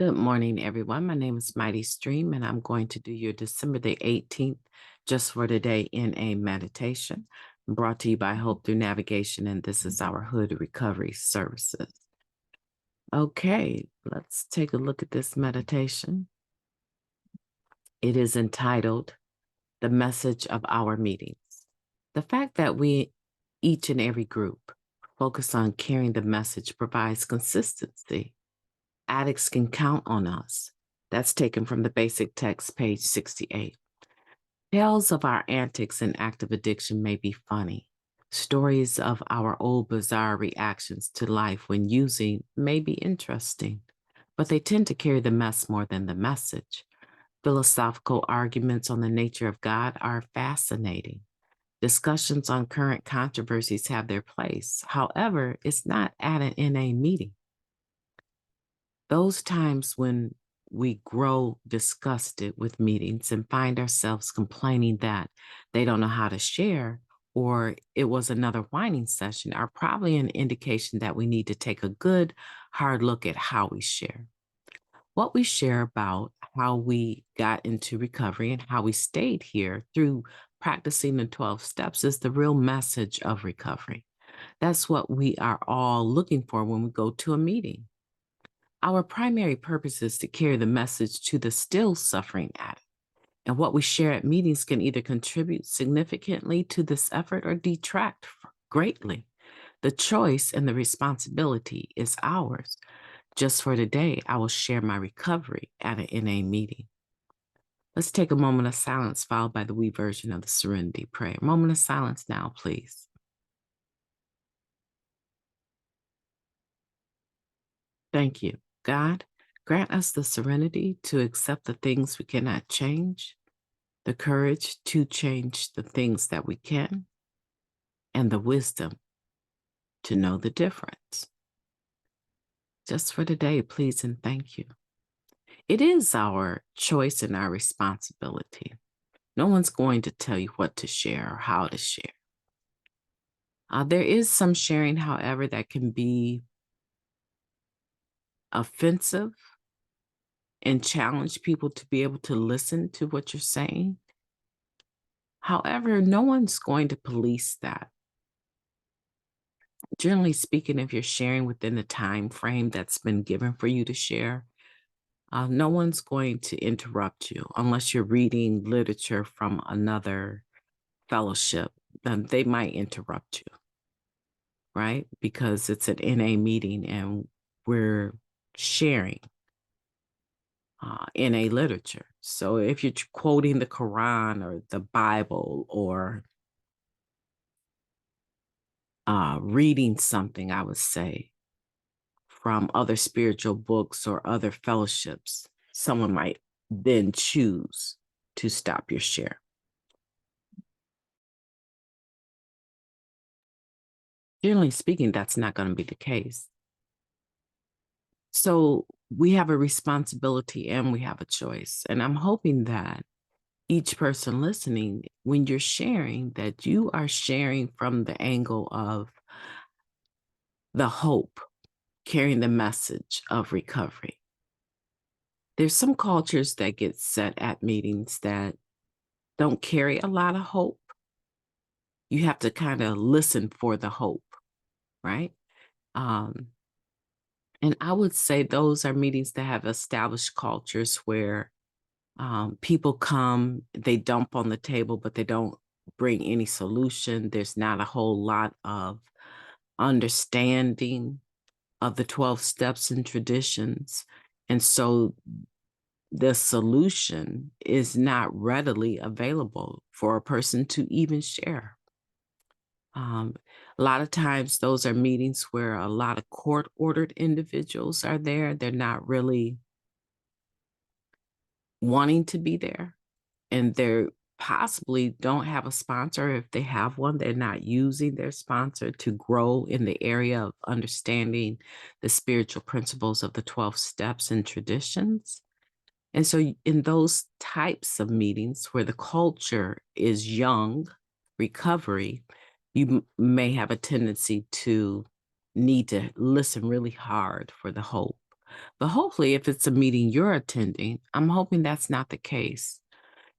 Good morning, everyone. My name is MightyStream, and I'm going to do your December the 18th, just for today, in a meditation brought to you by Hope Through Navigation, and this is our Hood Recovery Services. Okay, let's take a look at this meditation. It is entitled, The Message of Our Meetings. The fact that we, each and every group, focus on carrying the message provides consistency. Addicts can count on us. That's taken from the basic text, page 68. Tales of our antics and active addiction may be funny. Stories of our old bizarre reactions to life when using may be interesting, but they tend to carry the mess more than the message. Philosophical arguments on the nature of God are fascinating. Discussions on current controversies have their place. However, it's not at an NA meeting. Those times when we grow disgusted with meetings and find ourselves complaining that they don't know how to share or it was another whining session are probably an indication that we need to take a good, hard look at how we share. What we share about how we got into recovery and how we stayed here through practicing the 12 steps is the real message of recovery. That's what we are all looking for when we go to a meeting. Our primary purpose is to carry the message to the still suffering addict. And what we share at meetings can either contribute significantly to this effort or detract greatly. The choice and the responsibility is ours. Just for today, I will share my recovery at an NA meeting. Let's take a moment of silence, followed by the wee version of the Serenity Prayer. Moment of silence now, please. Thank you. God, grant us the serenity to accept the things we cannot change, the courage to change the things that we can, and the wisdom to know the difference. Just for today, please and thank you. It is our choice and our responsibility. No one's going to tell you what to share or how to share. There is some sharing, however, that can be offensive and challenge people to be able to listen to what you're saying. However, no one's going to police that. Generally speaking, if you're sharing within the time frame that's been given for you to share, no one's going to interrupt you unless you're reading literature from another fellowship. Then they might interrupt you, right? Because it's an NA meeting and we're sharing NA literature. So if you're quoting the Quran or the Bible or reading something, I would say, from other spiritual books or other fellowships, someone might then choose to stop your share. Generally speaking, that's not going to be the case. So we have a responsibility and we have a choice. And I'm hoping that each person listening, when you're sharing, that you are sharing from the angle of the hope, carrying the message of recovery. There's some cultures that get set at meetings that don't carry a lot of hope. You have to kind of listen for the hope, right? And I would say those are meetings that have established cultures where people come, they dump on the table, but they don't bring any solution. There's not a whole lot of understanding of the 12 steps and traditions. And so the solution is not readily available for a person to even share. A lot of times those are meetings where a lot of court-ordered individuals are there. They're not really wanting to be there, and they're possibly don't have a sponsor. If they have one, they're not using their sponsor to grow in the area of understanding the spiritual principles of the 12 steps and traditions. And so in those types of meetings where the culture is young, recovery, you may have a tendency to need to listen really hard for the hope. But hopefully, if it's a meeting you're attending, I'm hoping that's not the case.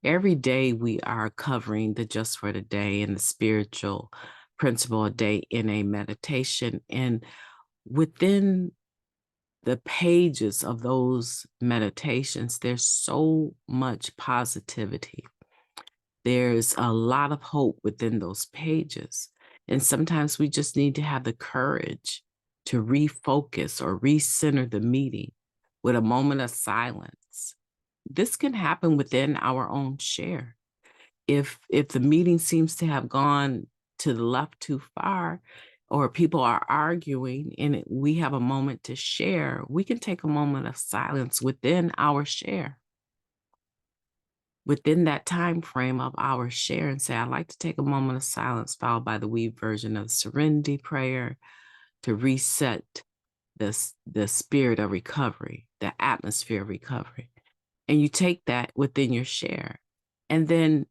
Every day we are covering the just for the day and the spiritual principle a day in a meditation. And within the pages of those meditations, there's so much positivity. There's a lot of hope within those pages. And sometimes we just need to have the courage to refocus or recenter the meeting with a moment of silence. This can happen within our own share. If the meeting seems to have gone to the left too far, or people are arguing and we have a moment to share, we can take a moment of silence within our share, within that time frame of our share, and say, I'd like to take a moment of silence, followed by the weave version of serenity prayer to reset the spirit of recovery, the atmosphere of recovery. And you take that within your share and then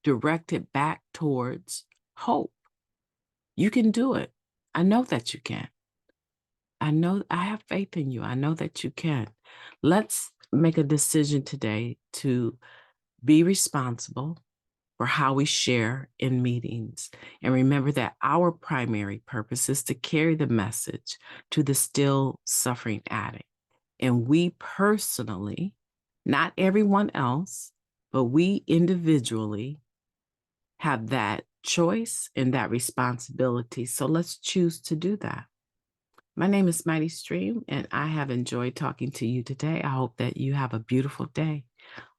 direct it back towards hope. You can do it. I know that you can. I know, I have faith in you. I know that you can. Let's make a decision today to be responsible for how we share in meetings. And remember that our primary purpose is to carry the message to the still suffering addict. And we personally, not everyone else, but we individually have that choice and that responsibility. So let's choose to do that. My name is Mighty Stream, and I have enjoyed talking to you today. I hope that you have a beautiful day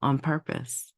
on purpose.